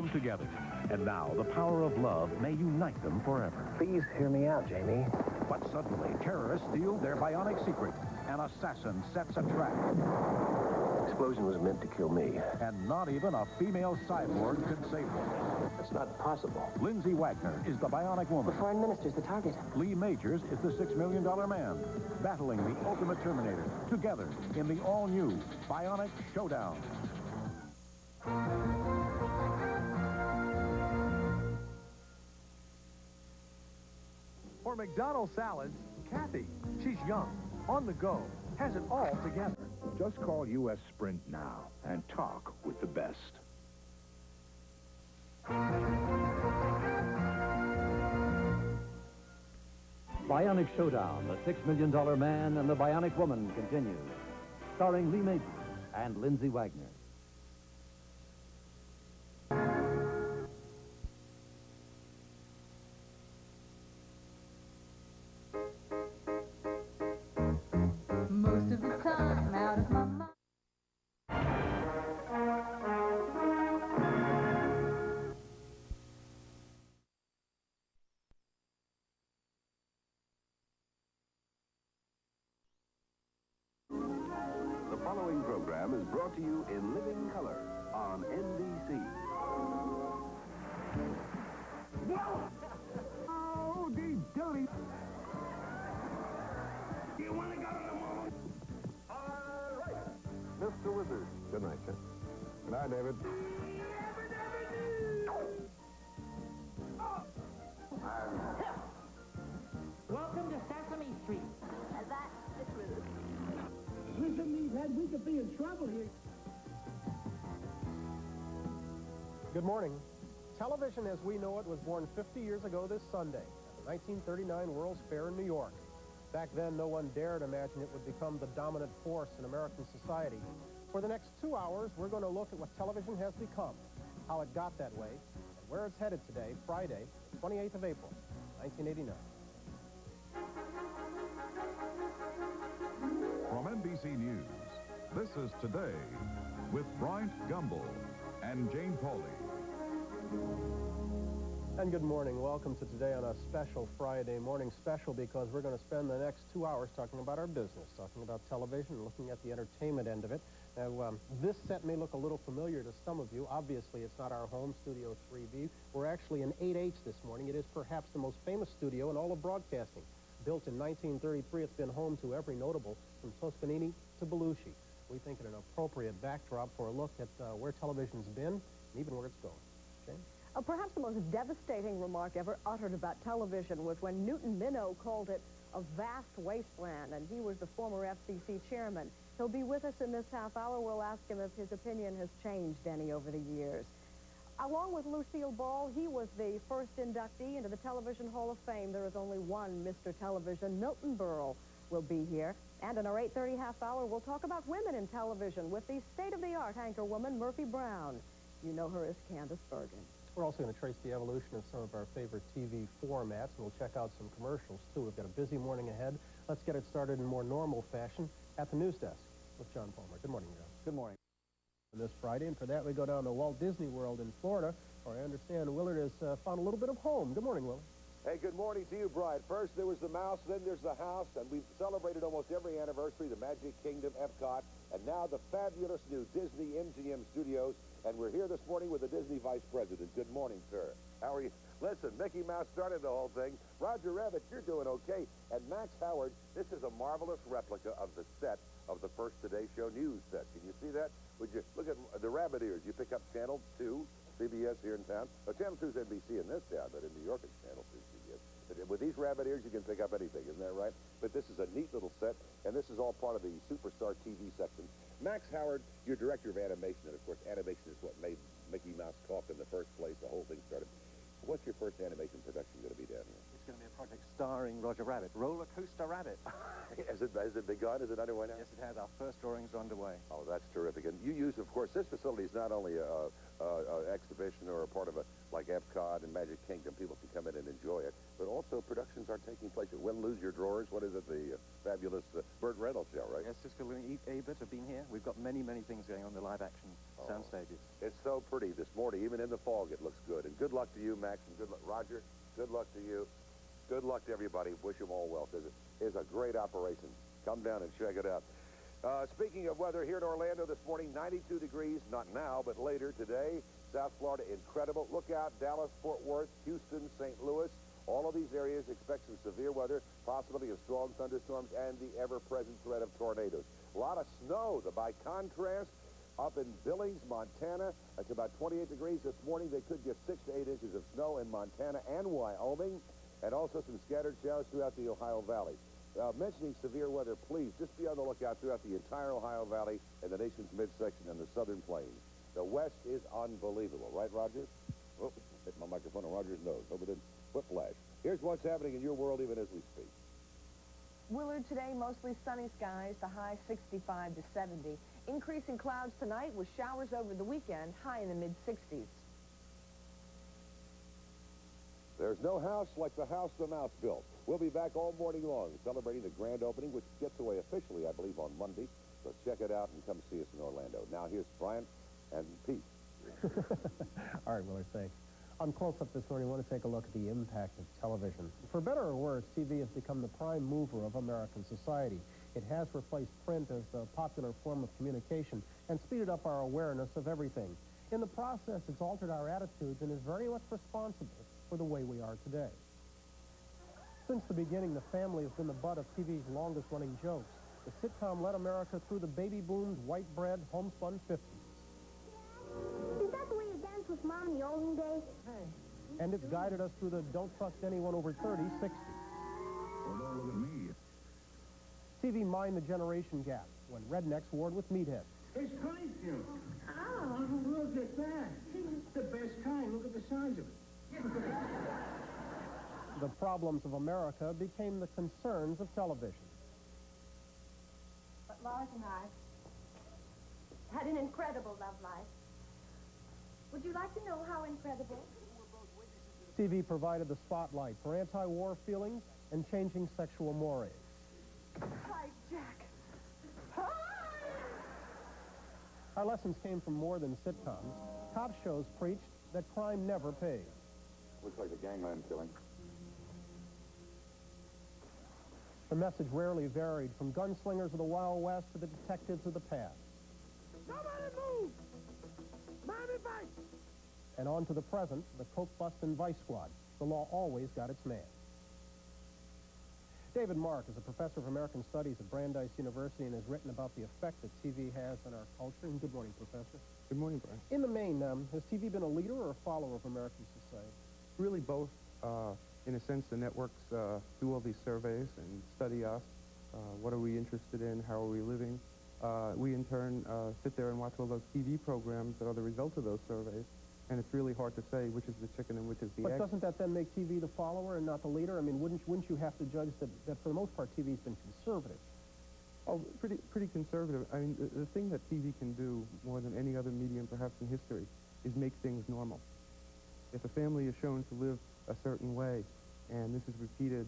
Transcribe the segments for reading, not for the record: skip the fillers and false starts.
them together. And now the power of love may unite them forever. Please hear me out, Jamie. But suddenly, terrorists steal their bionic secret. An assassin sets a trap. The explosion was meant to kill me. And not even a female cyborg could save them. That's not possible. Lindsay Wagner is the bionic woman. The foreign minister's the target. Lee Majors is the $6 million man, battling the ultimate Terminator, together in the all-new Bionic Showdown. For McDonald's salads, Kathy. She's young, on the go, has it all together. Just call U.S. Sprint now and talk with the best. Bionic Showdown, the $6 million man and the Bionic Woman continues. Starring Lee Majors and Lindsay Wagner. Most of the time out of my mind. The following program is brought to you in living color on NBC. Oh, these dirty... You want to go to the moon? All right. Mr. Wizard. Good night, sir. Good night, David. Welcome to Sesame Street. That's the truth. Listen to me, Red. We could be in trouble here. Good morning. Television as we know it was born 50 years ago this Sunday at the 1939 World's Fair in New York. Back then, no one dared imagine it would become the dominant force in American society. For the next 2 hours, we're going to look at what television has become, how it got that way, and where it's headed today, Friday, 28th of April, 1989. From NBC News, this is Today with Bryant Gumbel and Jane Pauley. And good morning. Welcome to Today on a special Friday morning. Special because we're going to spend the next 2 hours talking about our business, talking about television, and looking at the entertainment end of it. Now, this set may look a little familiar to some of you. Obviously, it's not our home, Studio 3B. We're actually in 8H this morning. It is perhaps the most famous studio in all of broadcasting. Built in 1933, it's been home to every notable, from Toscanini to Belushi. We think it an appropriate backdrop for a look at where television's been and even where it's going. Jane? Perhaps the most devastating remark ever uttered about television was when Newton Minow called it a vast wasteland, and he was the former FCC chairman. He'll be with us in this half hour. We'll ask him if his opinion has changed any over the years. Along with Lucille Ball, he was the first inductee into the Television Hall of Fame. There is only one Mr. Television. Milton Berle will be here. And in our 8:30 half hour, we'll talk about women in television with the state-of-the-art anchor woman, Murphy Brown. You know her as Candace Bergen. We're also going to trace the evolution of some of our favorite TV formats, and we'll check out some commercials, too. We've got a busy morning ahead. Let's get it started in more normal fashion at the news desk with John Palmer. Good morning, John. Good morning. This Friday, and for that we go down to Walt Disney World in Florida, where I understand Willard has found a little bit of home. Good morning, Willard. Hey, good morning to you, Brian. First there was the mouse, then there's the house, and we've celebrated almost every anniversary, the Magic Kingdom, Epcot, and now the fabulous new Disney MGM Studios, and we're here this morning with the Disney Vice President. Good morning, sir. How are you? Listen, Mickey Mouse started the whole thing. Roger Rabbit, you're doing okay. And Max Howard, this is a marvelous replica of the set of the first Today Show news set. Can you see that? Would you look at the rabbit ears? You pick up Channel 2, CBS here in town. Well, Channel 2 is NBC in this town, but in New York it's Channel 2 CBS. But with these rabbit ears, you can pick up anything, isn't that right? But this is a neat little set, and this is all part of the Superstar TV section. Max Howard, you're director of animation, and of course animation is what made Mickey Mouse talk in the first place. The whole thing started. What's your first animation production going to be down here? It's going to be a project starring Roger Rabbit, Roller Coaster Rabbit. Has it begun? Is it underway now? Yes, it has. Our first drawings are underway. Oh, that's terrific. And you use, of course, this facility is not only a exhibition or a part of a, like Epcot and Magic Kingdom. People can come in and enjoy it. But also productions are taking place at Win Lose Your Drawers. What is it? The fabulous Burt Reynolds show, right? Yes, Cisco and Ebert have been here. We've got many, many things going on in the live-action sound stages. It's so pretty this morning. Even in the fog, it looks good. And good luck to you, Max, and good luck, Roger. Good luck to you. Good luck to everybody. Wish them all well. It's a great operation. Come down and check it out. Speaking of weather, here in Orlando this morning, 92 degrees, not now, but later today. South Florida, incredible. Look out, Dallas, Fort Worth, Houston, St. Louis. All of these areas expect some severe weather, possibility of strong thunderstorms, and the ever-present threat of tornadoes. A lot of snow, by contrast. Up in Billings, Montana, it's about 28 degrees this morning. They could get 6 to 8 inches of snow in Montana and Wyoming, and also some scattered showers throughout the Ohio Valley. Mentioning severe weather, please just be on the lookout throughout the entire Ohio Valley and the nation's midsection and the southern plains. The West is unbelievable, right, Roger? Oh, hit my microphone on Roger's nose. Hope it didn't whiplash. Here's what's happening in your world even as we speak. Willard, today mostly sunny skies, the high 65 to 70. Increasing clouds tonight with showers over the weekend, high in the mid-60s. There's no house like the house the mouse built. We'll be back all morning long celebrating the grand opening, which gets away officially, I believe, on Monday. So check it out and come see us in Orlando. Now here's Brian and Pete. All right, Willard, thanks. On Close-Up this morning, I want to take a look at the impact of television. For better or worse, TV has become the prime mover of American society. It has replaced print as the popular form of communication and speeded up our awareness of everything. In the process, it's altered our attitudes and is very much responsible for the way we are today. Since the beginning, the family has been the butt of TV's longest-running jokes. The sitcom led America through the baby boom's white bread, homespun 50s. Is that the way you danced with Mom in the olden days? Hey. And it's guided us through the don't trust anyone over 30, 60s. Well, don't look at me. TV mined the generation gap when rednecks warred with meatheads. It's honey fume. Oh, look at that. It's the best kind. Look at the size of it. The problems of America became the concerns of television. But Lars and I had an incredible love life. Would you like to know how incredible? TV provided the spotlight for anti-war feelings and changing sexual mores. Hi, Jack. Hi! Our lessons came from more than sitcoms. Cop shows preached that crime never pays. Looks like a gangland killing. The message rarely varied from gunslingers of the Wild West to the detectives of the past. Somebody move! Miami Vice! And on to the present, the Coke Bust and Vice Squad. The law always got its man. David Mark is a professor of American Studies at Brandeis University and has written about the effect that TV has on our culture. And good morning, Professor. Good morning, Brian. In the main, has TV been a leader or a follower of American society? Really both. In a sense, the networks do all these surveys and study us. What are we interested in? How are we living? We, in turn, sit there and watch all those TV programs that are the result of those surveys. And it's really hard to say which is the chicken and which is the egg. But doesn't that then make TV the follower and not the leader? I mean, wouldn't you have to judge that for the most part, TV's been conservative? Oh, pretty conservative. I mean, the thing that TV can do more than any other medium, perhaps in history, is make things normal. If a family is shown to live a certain way, and this is repeated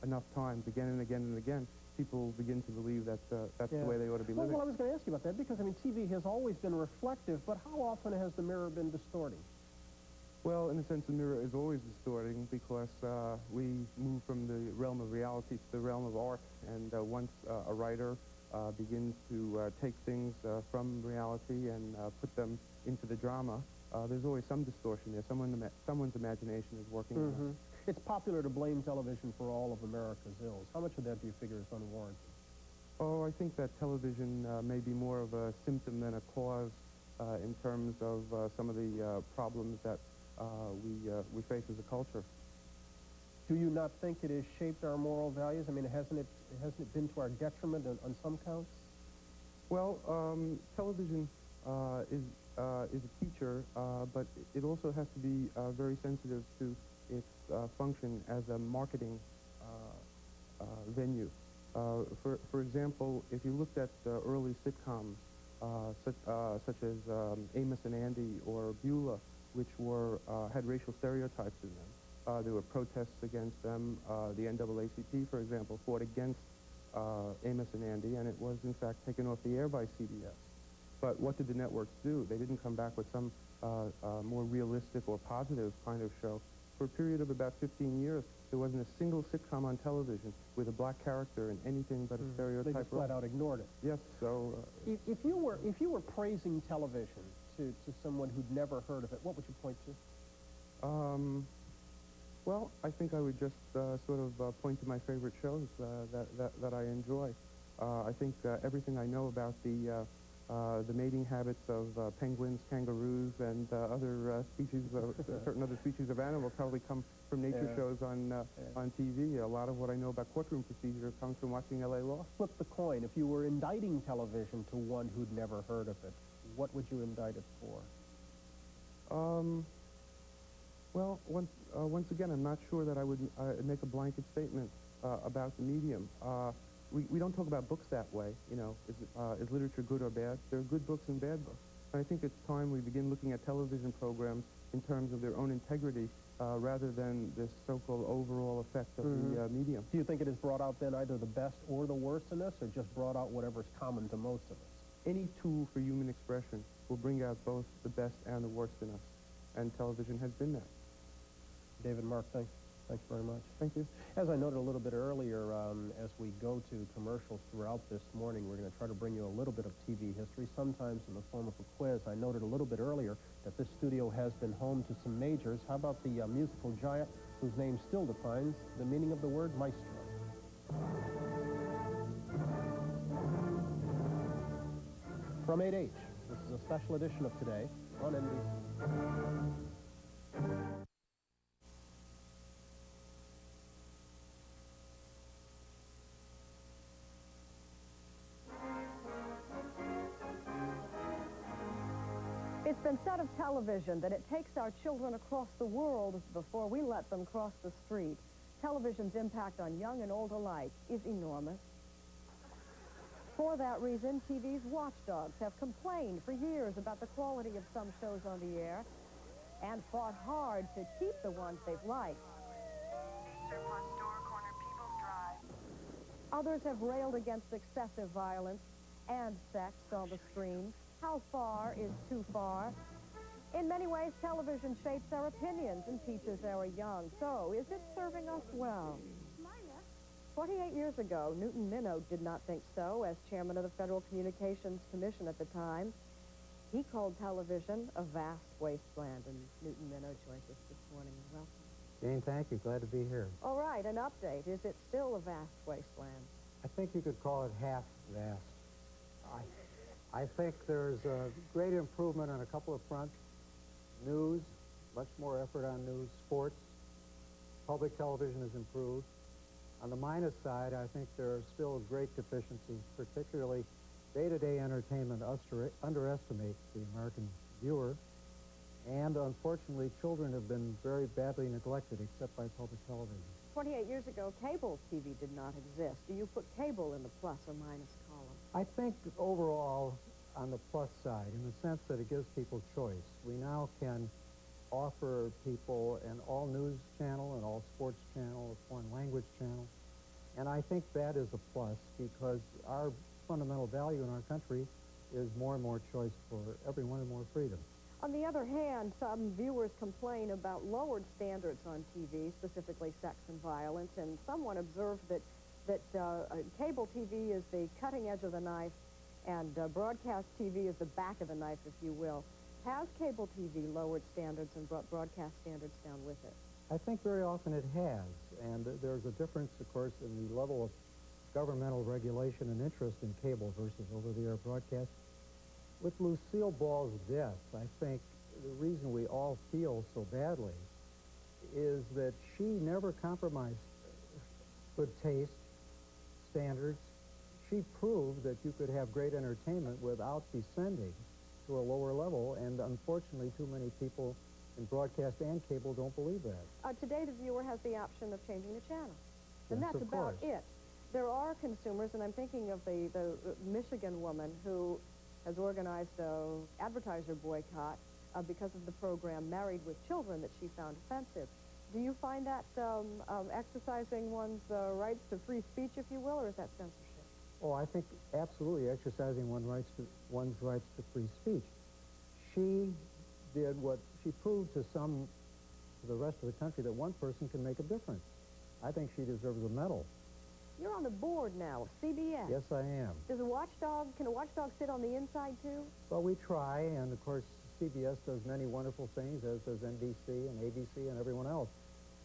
enough times, again and again and again, people begin to believe that that's the way they ought to be living. Well, I was going to ask you about that, because, I mean, TV has always been reflective, but how often has the mirror been distorting? Well, in a sense, the mirror is always distorting, because we move from the realm of reality to the realm of art, and once a writer begins to take things from reality and put them into the drama, there's always some distortion there. Someone's imagination is working on it. It's popular to blame television for all of America's ills. How much of that do you figure is unwarranted? Oh, I think that television may be more of a symptom than a cause in terms of some of the problems that we face as a culture. Do you not think it has shaped our moral values? I mean, hasn't it been to our detriment on some counts? Well, television is a teacher, but it also has to be very sensitive to its function as a marketing venue. For example, if you looked at early sitcoms, such as Amos and Andy or Berle, which had racial stereotypes in them. There were protests against them. The NAACP, for example, fought against Amos and Andy, and it was, in fact, taken off the air by CBS. But what did the networks do? They didn't come back with some more realistic or positive kind of show. For a period of about 15 years, there wasn't a single sitcom on television with a black character in anything but a stereotype They just role. flat out ignored it. Yes, so... If you were praising television to someone who'd never heard of it, what would you point to? Well, I think I would just sort of point to my favorite shows that I enjoy. I think everything I know about the mating habits of penguins, kangaroos, and other species, certain other species of animals probably come from nature shows on TV. A lot of what I know about courtroom procedure comes from watching L.A. Law. Flip the coin. If you were indicting television to one who'd never heard of it, what would you indict it for? Well, once again, I'm not sure that I would make a blanket statement about the medium. We don't talk about books that way, you know. Is literature good or bad? There are good books and bad books. And I think it's time we begin looking at television programs in terms of their own integrity rather than this so-called overall effect of the medium. Do you think it has brought out then either the best or the worst in us, or just brought out whatever's common to most of us? Any tool for human expression will bring out both the best and the worst in us, and television has been that. David, Mark, thanks very much. Thank you. As I noted a little bit earlier, as we go to commercials throughout this morning, we're going to try to bring you a little bit of TV history, sometimes in the form of a quiz. I noted a little bit earlier that this studio has been home to some majors. How about the musical giant whose name still defines the meaning of the word maestro? From 8H, this is a special edition of Today on NBC. It's been said of television that it takes our children across the world before we let them cross the street. Television's impact on young and old alike is enormous. For that reason, TV's watchdogs have complained for years about the quality of some shows on the air and fought hard to keep the ones they've liked. Others have railed against excessive violence and sex on the screen. How far is too far? In many ways, television shapes our opinions and teaches our young. So, is it serving us well? 28 years ago, Newton Minow did not think so. As chairman of the Federal Communications Commission at the time, he called television a vast wasteland. And Newton Minow joins us this morning. Welcome. Jane, thank you. Glad to be here. All right, an update. Is it still a vast wasteland? I think you could call it half vast. I think there's a great improvement on a couple of fronts. News, much more effort on news. Sports, public television has improved. On the minus side, I think there are still great deficiencies, particularly day-to-day entertainment underestimates the American viewer. And unfortunately, children have been very badly neglected, except by public television. 28 years ago, cable TV did not exist. Do you put cable in the plus or minus column? I think overall on the plus side, in the sense that it gives people choice. We now can offer people an all-news channel, an all-sports channel, a foreign language channel. And I think that is a plus because our fundamental value in our country is more and more choice for everyone and more freedom. On the other hand, some viewers complain about lowered standards on TV, specifically sex and violence, and someone observed that cable TV is the cutting edge of the knife and broadcast TV is the back of the knife, if you will. Has cable TV lowered standards and brought broadcast standards down with it? I think very often it has, and there's a difference, of course, in the level of governmental regulation and interest in cable versus over-the-air broadcast. With Lucille Ball's death, I think the reason we all feel so badly is that she never compromised good taste, standards. She proved that you could have great entertainment without descending to a lower level, and unfortunately too many people in broadcast and cable don't believe that. Today the viewer has the option of changing the channel, and Yes, that's of about course. it. There are consumers, and I'm thinking of the Michigan woman who has organized an advertiser boycott because of the program Married with Children that she found offensive. Do you find that exercising one's rights to free speech, if you will, or is that censorship? Oh, I think absolutely exercising one's rights to free speech. She did what she proved to the rest of the country, that one person can make a difference. I think she deserves a medal. You're on the board now of CBS. Yes, I am. Can a watchdog sit on the inside, too? Well, we try, and of course, CBS does many wonderful things, as does NBC and ABC and everyone else.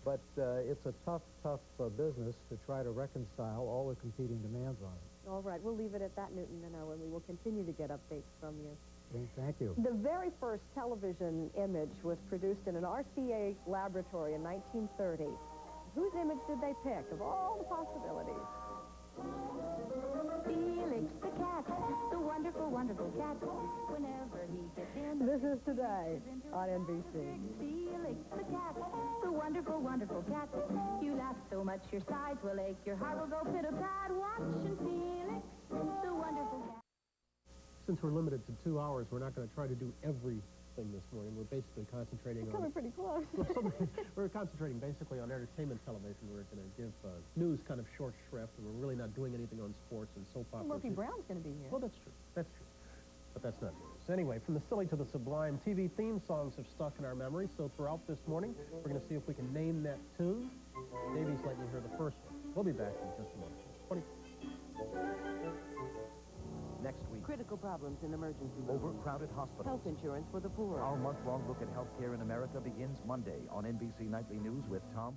But it's a tough business to try to reconcile all the competing demands on it. All right, we'll leave it at that, Newton Minow, and we will continue to get updates from you. Okay, thank you. The very first television image was produced in an RCA laboratory in 1930. Whose image did they pick of all the possibilities? Felix the cat, the wonderful, wonderful cat. Whenever he gets in... This is Today on NBC. Felix the cat, the wonderful, wonderful cat. You laugh so much your sides will ache, your heart will go pit-a-pat. Watching Felix, the wonderful cat. Since we're limited to 2 hours, we're not going to try to do everything this morning. We're basically concentrating on... Coming pretty close. We're concentrating basically on entertainment television. We're going to give news kind of short shrift, and we're really not doing anything on sports and soap operas. Murphy Brown's going to be here. Well, that's true. That's true. But that's not news. Anyway, from the silly to the sublime, TV theme songs have stuck in our memory, so throughout this morning, we're going to see if we can name that tune. Davey's letting you hear the first one. We'll be back in just a moment. Next week, critical problems in emergency rooms. overcrowded hospitals. Health insurance for the poor. Our month-long look at healthcare in America begins Monday on NBC Nightly News with Tom.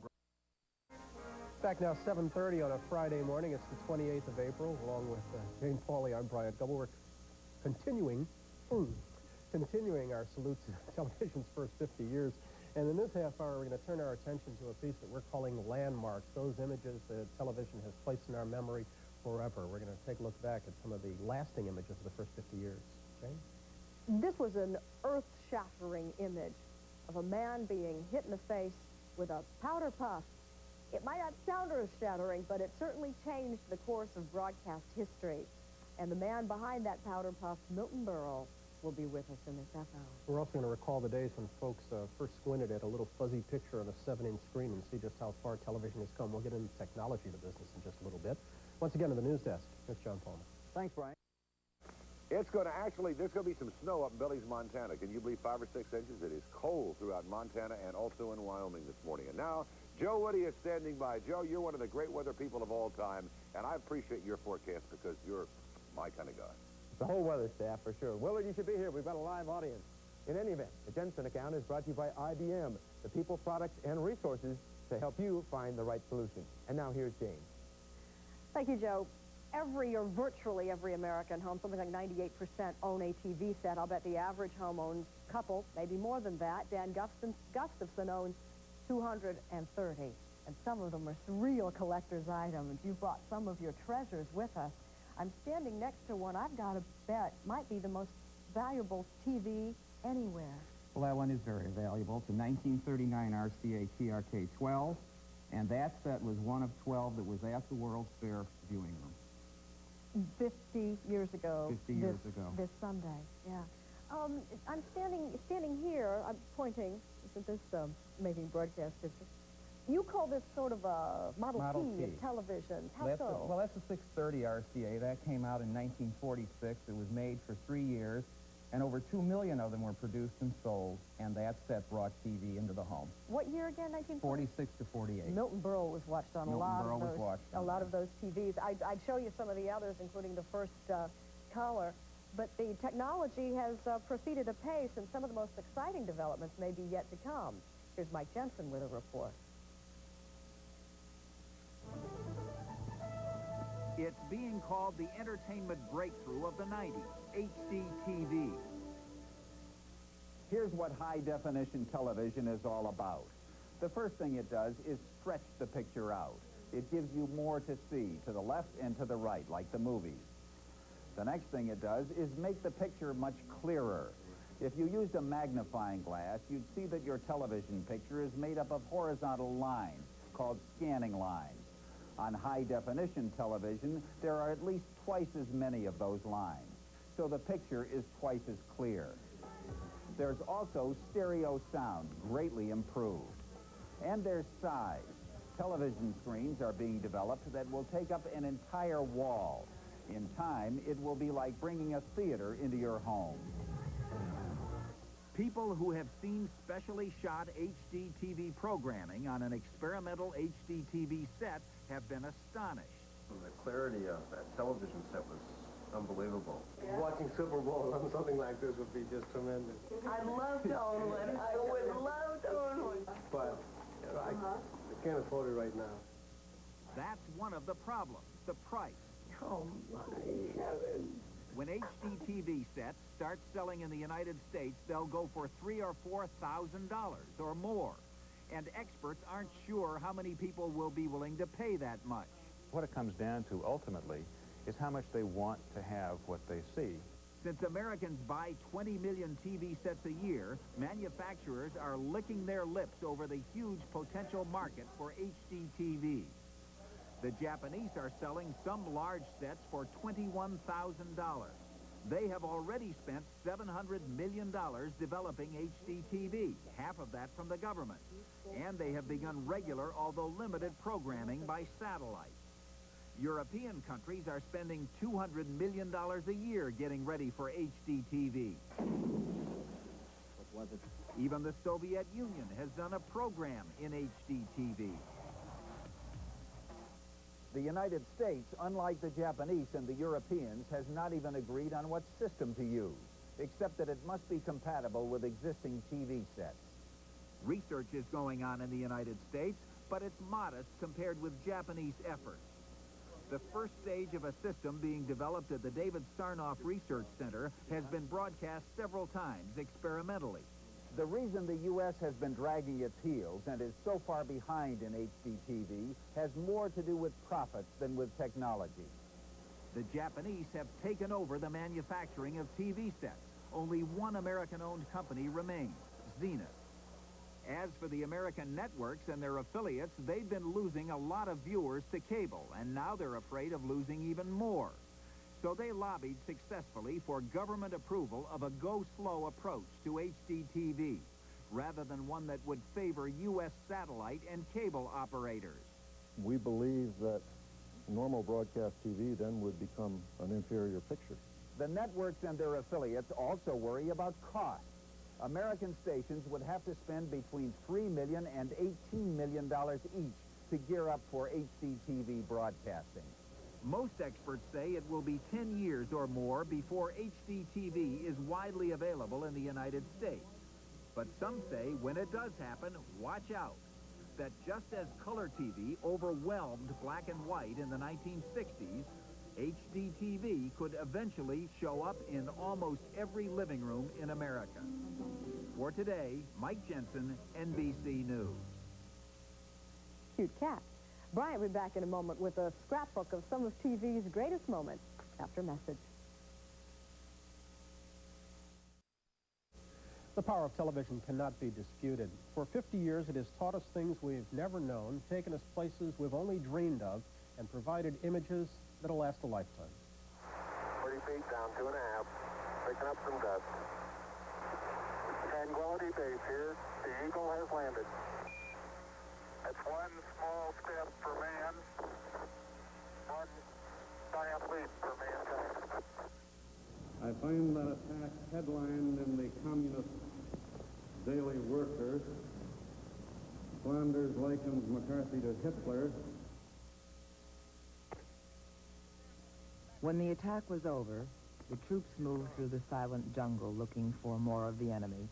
Back now, 7:30 on a Friday morning. It's the 28th of April. Along with Jane Pauley, I'm Bryant Gumbel. We're continuing our salute to television's first 50 years. And in this half hour, we're going to turn our attention to a piece that we're calling Landmarks, those images that television has placed in our memory forever. We're going to take a look back at some of the lasting images of the first 50 years. Jane? This was an earth-shattering image of a man being hit in the face with a powder puff. It might not sound earth-shattering, but it certainly changed the course of broadcast history. And the man behind that powder puff, Milton Berle, will be with us in this half hour. We're also going to recall the days when folks first squinted at a little fuzzy picture on a 7-inch screen and see just how far television has come. We'll get into technology of the business in just a little bit. Once again, to the news desk, here's John Palmer. Thanks, Brian. It's going to there's going to be some snow up in Billings, Montana. Can you believe 5 or 6 inches? It is cold throughout Montana and also in Wyoming this morning. And now, Joe Woody is standing by. Joe, you're one of the great weather people of all time, and I appreciate your forecast because you're my kind of guy. The whole weather staff, for sure. Willard, you should be here. We've got a live audience. In any event, the Jensen account is brought to you by IBM, the people, products, and resources to help you find the right solution. And now here's Jane. Thank you, Joe. Every or virtually every American home, something like 98%, own a TV set. I'll bet the average home owns a couple, maybe more than that. Dan Gustafson owns 230, and some of them are real collector's items. You brought some of your treasures with us. I'm standing next to one I've got to bet might be the most valuable TV anywhere. Well, that one is very valuable. It's a 1939 RCA TRK-12, and that set was one of 12 that was at the World's Fair viewing room. 50 years ago. 50 years ago. This Sunday, yeah. I'm standing here, I'm pointing, isn't this making broadcast history? You call this sort of a Model T of television. How so? Well, that's a 630 RCA. That came out in 1946. It was made for 3 years, and over 2 million of them were produced and sold, and that set brought TV into the home. What year again, 1946 to 48. Milton Berle was watched on a lot of those TVs. I'd show you some of the others, including the first color, but the technology has proceeded apace, and some of the most exciting developments may be yet to come. Here's Mike Jensen with a report. It's being called the entertainment breakthrough of the 90s, HD TV. Here's what high-definition television is all about. The first thing it does is stretch the picture out. It gives you more to see, to the left and to the right, like the movies. The next thing it does is make the picture much clearer. If you used a magnifying glass, you'd see that your television picture is made up of horizontal lines, called scanning lines. On high-definition television, there are at least twice as many of those lines. so the picture is twice as clear. There's also stereo sound, greatly improved. And there's size. Television screens are being developed that will take up an entire wall. In time, it will be like bringing a theater into your home. People who have seen specially shot HD TV programming on an experimental HD TV set have been astonished. The clarity of that television set was unbelievable. Watching Super Bowl on something like this would be just tremendous. I'd love to own one. I would love to own one. But I can't afford it right now. That's one of the problems, the price. Oh, my heavens. When HD TV sets start selling in the United States, they'll go for $3,000 or $4,000 or more. And experts aren't sure how many people will be willing to pay that much. What it comes down to, ultimately, is how much they want to have what they see. Since Americans buy 20 million TV sets a year, manufacturers are licking their lips over the huge potential market for HD TV. The Japanese are selling some large sets for $21,000. They have already spent $700 million developing HD TV, half of that from the government. And they have begun regular, although limited, programming by satellite. European countries are spending $200 million a year getting ready for HD TV. What was it? Even the Soviet Union has done a program in HD TV. The United States, unlike the Japanese and the Europeans, has not even agreed on what system to use, except that it must be compatible with existing TV sets. Research is going on in the United States, but it's modest compared with Japanese efforts. The first stage of a system being developed at the David Sarnoff Research Center has been broadcast several times experimentally. The reason the U.S. has been dragging its heels and is so far behind in HD TV has more to do with profits than with technology. The Japanese have taken over the manufacturing of TV sets. Only one American-owned company remains, Zenith. As for the American networks and their affiliates, they've been losing a lot of viewers to cable, and now they're afraid of losing even more. So they lobbied successfully for government approval of a go-slow approach to HD TV, rather than one that would favor U.S. satellite and cable operators. We believe that normal broadcast TV then would become an inferior picture. The networks and their affiliates also worry about cost. American stations would have to spend between $3 million and $18 million each to gear up for HD TV broadcasting. Most experts say it will be 10 years or more before HD TV is widely available in the United States. But some say when it does happen, watch out. That just as color TV overwhelmed black and white in the 1960s, HD TV could eventually show up in almost every living room in America. For today, Mike Jensen, NBC News. Cute cat. Bryant will be back in a moment with a scrapbook of some of TV's greatest moments after a message. The power of television cannot be disputed. For 50 years, it has taught us things we've never known, taken us places we've only dreamed of, and provided images that'll last a lifetime. 40 feet down, 2.5. Picking up some dust. Tranquility Base here. The Eagle has landed. That's one small step for man, one giant leap for mankind. I find that attack headlined in the Communist Daily Worker. Flanders likens McCarthy to Hitler. When the attack was over, the troops moved through the silent jungle looking for more of the enemy.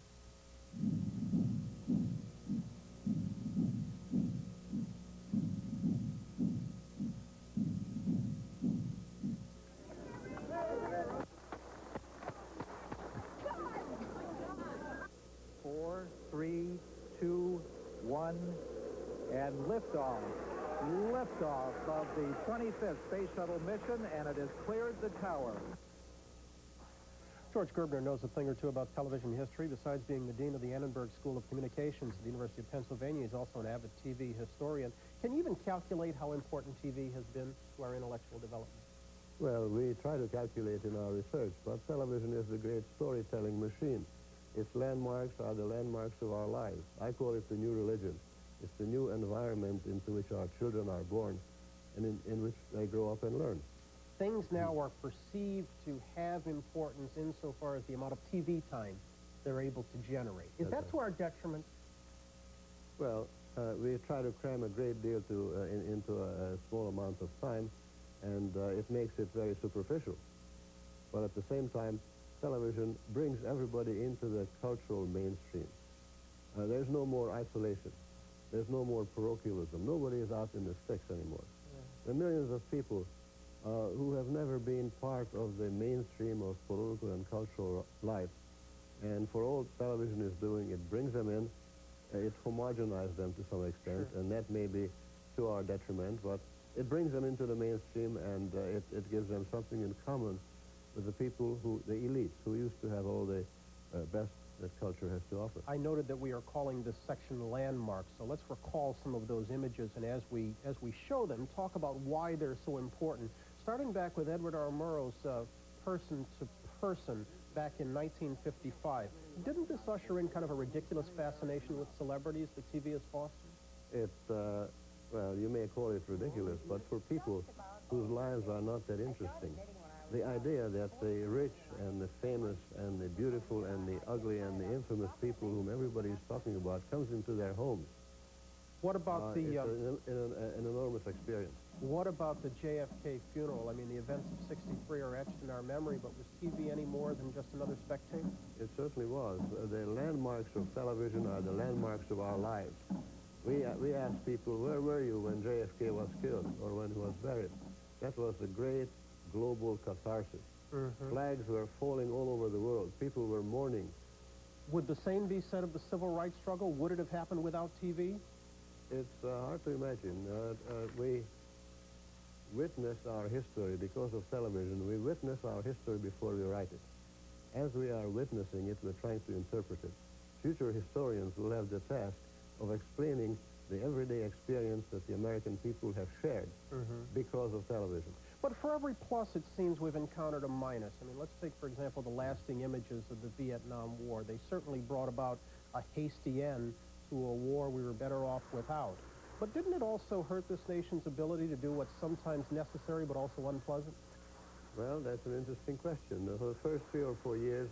Four, three, two, one, and liftoff. Liftoff of the 25th Space Shuttle mission, and it has cleared the tower. George Gerbner knows a thing or two about television history. Besides being the dean of the Annenberg School of Communications at the University of Pennsylvania, he's also an avid TV historian. Can you even calculate how important TV has been to our intellectual development? Well, we try to calculate in our research, but television is the great storytelling machine. Its landmarks are the landmarks of our lives. I call it the new religion. It's the new environment into which our children are born and in which they grow up and learn. Things now are perceived to have importance insofar as the amount of TV time they're able to generate. Is that to our detriment? Well, we try to cram a great deal into a small amount of time, and it makes it very superficial. But at the same time, television brings everybody into the cultural mainstream. There's no more isolation. There's no more parochialism. Nobody is out in the sticks anymore. There are millions of people who have never been part of the mainstream of political and cultural life. And for all television is doing, it brings them in, it homogenizes them to some extent, and that may be to our detriment, but it brings them into the mainstream, and it gives them something in common with the people the elites, who used to have all the best that culture has to offer. I noted that we are calling this section landmarks, so let's recall some of those images, and as we show them, talk about why they're so important. Starting back with Edward R. Murrow's Person to Person back in 1955. Didn't this usher in kind of a ridiculous fascination with celebrities that TV has fostered? Well, you may call it ridiculous, but for people whose lives are not that interesting, the idea that the rich and the famous and the beautiful and the ugly and the infamous people whom everybody is talking about comes into their homes. What about it's an enormous experience. What about the JFK funeral? I mean, the events of '63 are etched in our memory, but was TV any more than just another spectator? It certainly was. The landmarks of television are the landmarks of our lives. We ask people, where were you when JFK was killed or when he was buried? That was the great global catharsis. Flags were falling all over the world. People were mourning. Would the same be said of the civil rights struggle? Would it have happened without TV? It's hard to imagine. We witness our history because of television. We witness our history before we write it. As we are witnessing it, we're trying to interpret it. Future historians will have the task of explaining the everyday experience that the American people have shared because of television. But for every plus, it seems we've encountered a minus. I mean, let's take, for example, the lasting images of the Vietnam War. They certainly brought about a hasty end to a war we were better off without. But didn't it also hurt this nation's ability to do what's sometimes necessary but also unpleasant? Well, that's an interesting question. For the first 3 or 4 years,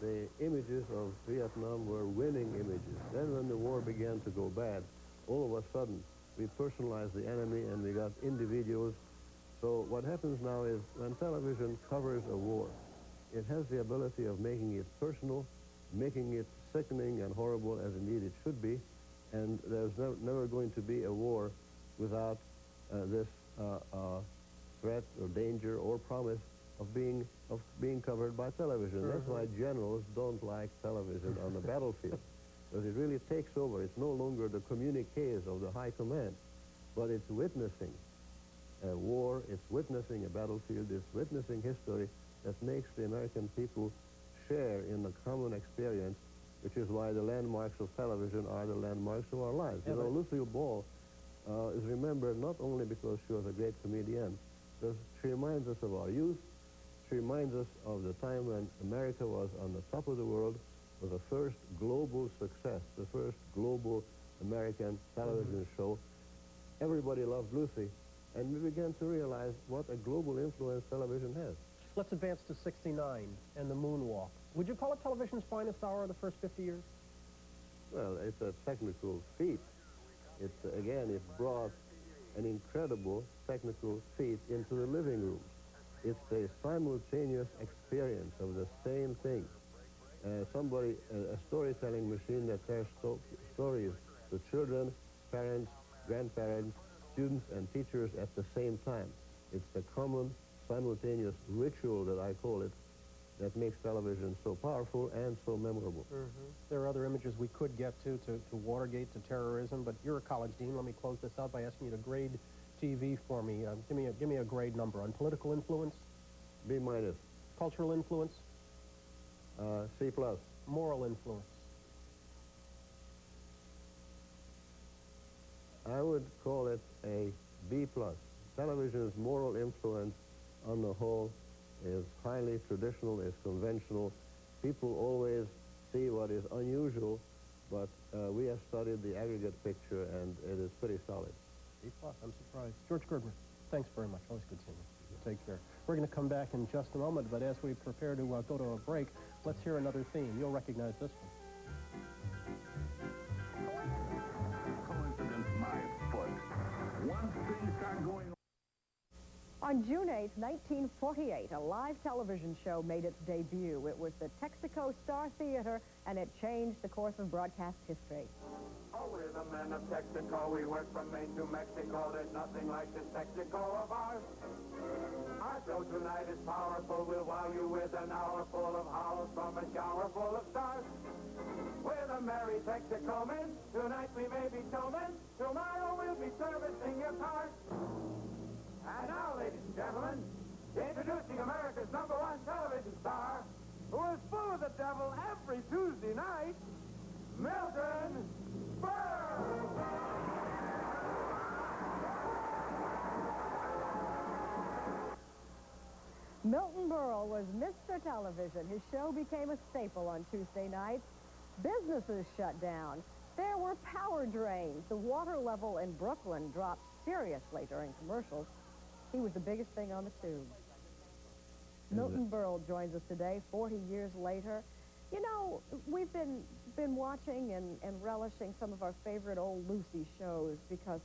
the images of Vietnam were winning images. Then when the war began to go bad, all of a sudden, we personalized the enemy and we got individuals. So what happens now is when television covers a war, it has the ability of making it personal, making it sickening and horrible as indeed it should be, and there's never going to be a war without this threat or danger or promise of being covered by television. That's why generals don't like television on the battlefield, because it really takes over. It's no longer the communiques of the high command, but it's witnessing a war, it's witnessing a battlefield, it's witnessing history that makes the American people share in a common experience, which is why the landmarks of television are the landmarks of our lives. You know, Lucille Ball is remembered not only because she was a great comedian, but she reminds us of our youth. She reminds us of the time when America was on the top of the world, was the first global success, the first global American television show. Everybody loved Lucy, and we began to realize what a global influence television has. Let's advance to '69 and the moonwalk. Would you call it television's finest hour of the first 50 years? Well, it's a technical feat. Again, it brought an incredible technical feat into the living rooms. It's a simultaneous experience of the same thing. A storytelling machine that tells stories to children, parents, grandparents, students, and teachers at the same time. It's the common, simultaneous ritual that I call it that makes television so powerful and so memorable. There are other images we could get to Watergate, to terrorism, but you're a college dean. Let me close this out by asking you to grade TV for me. Give me a grade number. On political influence? B-. Cultural influence? C+. Moral influence? I would call it a B+. Television's moral influence on the whole, is highly traditional, is conventional. People always see what is unusual, but we have studied the aggregate picture, and it is pretty solid. B+, I'm surprised. George Gerdmer, thanks very much. Always good seeing you. Take care. We're going to come back in just a moment, but as we prepare to go to a break, let's hear another theme. You'll recognize this one. Coincidence, my foot. Once things start going... On June 8, 1948, a live television show made its debut. It was the Texaco Star Theater, and it changed the course of broadcast history. Oh, we're the men of Texaco. We work from Maine to Mexico. There's nothing like this Texaco of ours. Our show tonight is powerful. We'll wow you with an hour full of howls from a shower full of stars. We're the merry Texaco men. Tonight we may be showmen. Tomorrow we'll be servicing your cars. And now, ladies and gentlemen, introducing America's #1 television star, who is full of the devil every Tuesday night, Milton Berle. Milton Berle was Mr. Television. His show became a staple on Tuesday nights. Businesses shut down. There were power drains. The water level in Brooklyn dropped seriously during commercials. He was the biggest thing on the tube. Milton Berle joins us today, 40 years later. You know, we've been watching and relishing some of our favorite old Lucy shows because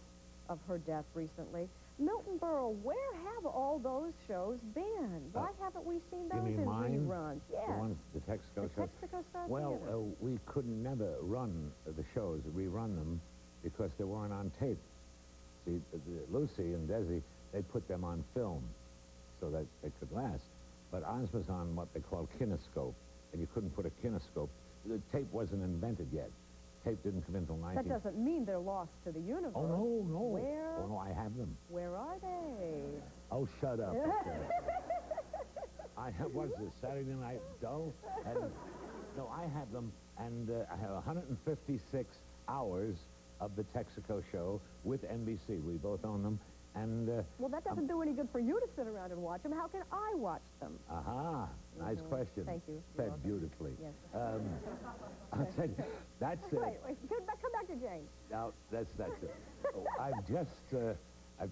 of her death recently. Milton Berle, where have all those shows been? Why haven't we seen those in reruns? The ones, the Texaco shows? Texaco Star Well, Theater. we could never run the shows, rerun them, because they weren't on tape. See, Lucy and Desi, they put them on film so that they could last. But ours was on what they call kinescope, and you couldn't put a kinescope. The tape wasn't invented yet. Tape didn't come in until 19... That doesn't mean they're lost to the universe. Oh, no, no. Where? Oh, no, I have them. Where are they? Oh, shut up. I have, what's this, Saturday Night Dull? And, no, I have them, and I have 156 hours of the Texaco show with NBC. We both own them. And, well, that doesn't do any good for you to sit around and watch them. How can I watch them? Aha, nice question. Thank you. Said beautifully. Yes. I'll tell you, that's it. Wait, come back to James. Now, that's it. Oh, I've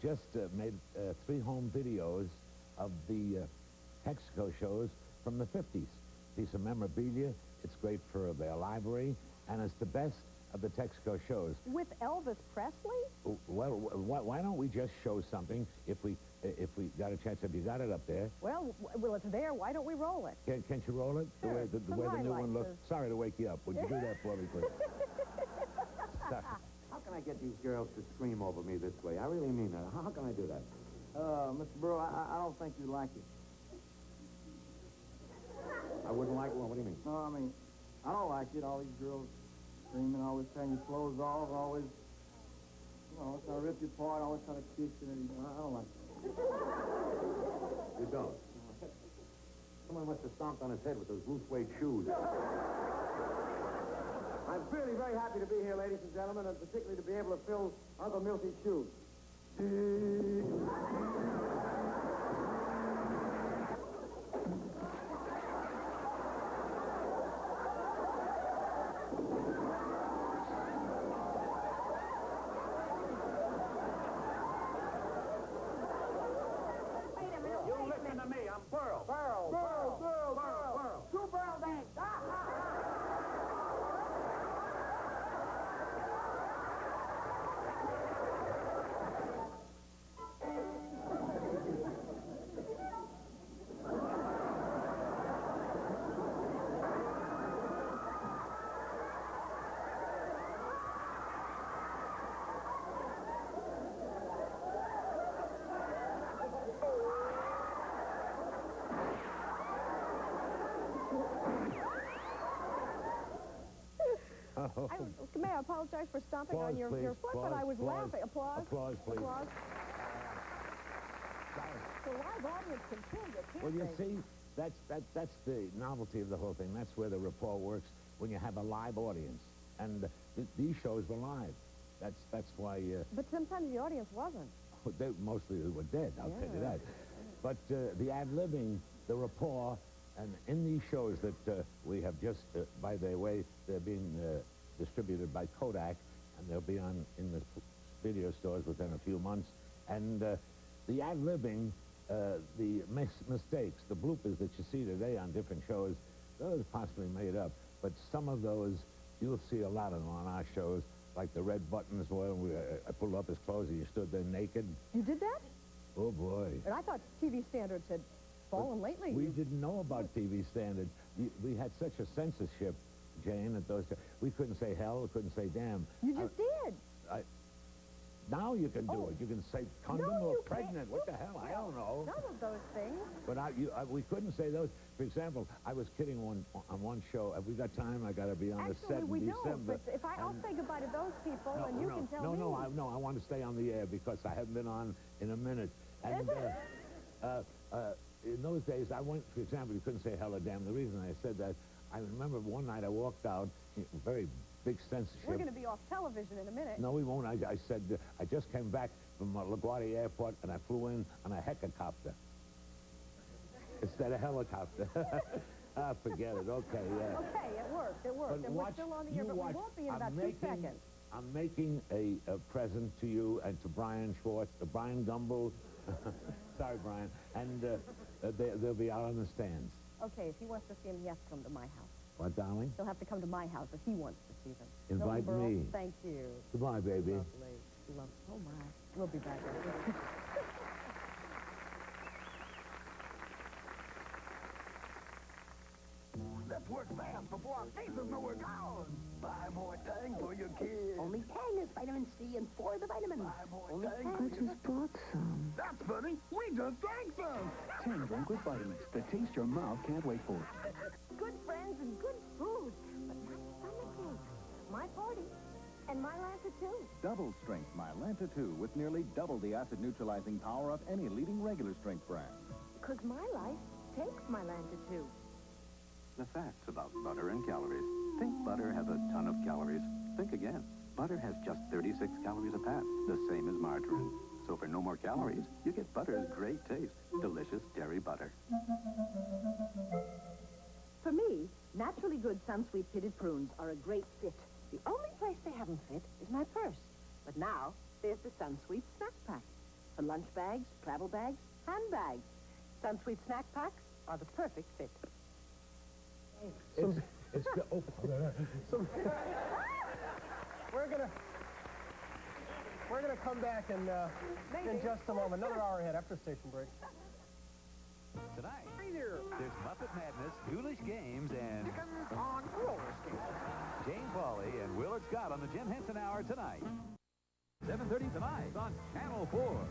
just made 3 home videos of the Texaco shows from the 50s. Piece of memorabilia. It's great for their library, and it's the best of the Texaco shows. With Elvis Presley? Well, why don't we just show something if we got a chance? Have you got it up there? Well, it's there. Why don't we roll it? Can't you roll it? Sure. The way the new one looks? Sorry to wake you up. Would you do that for me, please? How can I get these girls to scream over me this way? I really mean that. How can I do that? Mr. Berle, I don't think you like it. I wouldn't like one. What do you mean? No, I mean, I don't like it. All these girls screaming, always tearing your clothes off, always, trying to rip you apart, always trying to kiss you. And I don't like it. You don't? Someone must have stomped on his head with those loose suede shoes. I'm really very happy to be here, ladies and gentlemen, and particularly to be able to fill Uncle Milty's shoes. May I apologize for stomping Applause, on your foot, but I was laughing. Applause. Applause, please. Applause. The live audience can feel it, can't Well, you they? see, that's the novelty of the whole thing. That's where the rapport works, when you have a live audience. And these shows were live. That's why... but sometimes the audience wasn't. Mostly they were dead, I'll tell you that. But the ad-libbing, the rapport, and in these shows that we have just, by the way, they're being distributed by Kodak, and they'll be on in the video stores within a few months. And the ad-libbing, the mistakes, the bloopers that you see today on different shows, those possibly made up. But some of those, you'll see a lot of them on our shows, like the red buttons where I pulled up his clothes and you stood there naked. You did that? Oh, boy. And I thought TV standards had fallen lately. We didn't know about TV standards. We had such a censorship, Jane, at those... We couldn't say hell, we couldn't say damn. You just did. Now you can do it. You can say condom or pregnant. What the hell? I don't know. None of those things. But we couldn't say those. For example, I was kidding on one show. Have we got time? I got to be on the set in December. Don't, but if I'll say goodbye to those people, and you can tell me. No, I want to stay on the air because I haven't been on in a minute. And in those days, I went, for example, you couldn't say hell or damn. The reason I said that, I remember one night I walked out, very big censorship. We're going to be off television in a minute. No, we won't. I said, I just came back from LaGuardia Airport, and I flew in on a helicopter instead of helicopter. Forget it. Okay, yeah. Okay, it worked. It worked. And we're still on the air, but we won't be in about 2 seconds. I'm making a present to you and to Brian Schwartz, to Brian Gumble. Sorry, Brian. And they'll be out on the stands. Okay, if he wants to see him, he has to come to my house. What, darling? He'll have to come to my house if he wants to see them. Invite Milton Berle, me. Thank you. Goodbye, baby. Lovely. Oh, my. We'll be back. Let's work fast before our faces know we're gone. Buy more Tang for your kids. Only Tang is vitamin C and 4 of the vitamins. Buy more Only Tang. I just bought some. That's funny. We just drank some. Tang drink with vitamins. The taste your mouth can't wait for. Good friends and good food, but not stomach aches. My party. And my Lanta too. Double strength Mylanta 2 with nearly double the acid neutralizing power of any leading regular strength brand. Because my life takes my Lanta too. The facts about butter and calories. Think butter has a ton of calories. Think again. Butter has just 36 calories a pat, the same as margarine. So for no more calories, you get butter's great taste. Delicious dairy butter. For me, naturally good Sunsweet pitted prunes are a great fit. The only place they haven't fit is my purse. But now, there's the Sunsweet snack pack. For lunch bags, travel bags, handbags. Sunsweet snack packs are the perfect fit. It's good. Oh, we're gonna come back in just a moment. Another hour ahead after station break. Tonight, there's Muppet Madness, ghoulish games, and Chickens on roller skates. Jane Pauley and Willard Scott on the Jim Henson Hour tonight. 7:30 tonight on Channel 4.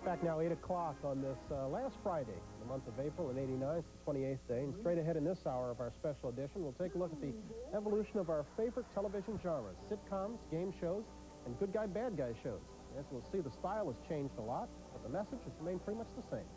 Back now, 8 o'clock on this last Friday, the month of April in '89, it's the 28th day. And straight ahead in this hour of our special edition, we'll take a look at the evolution of our favorite television genres, sitcoms, game shows, and good guy, bad guy shows. As we'll see, the style has changed a lot, but the message has remained pretty much the same.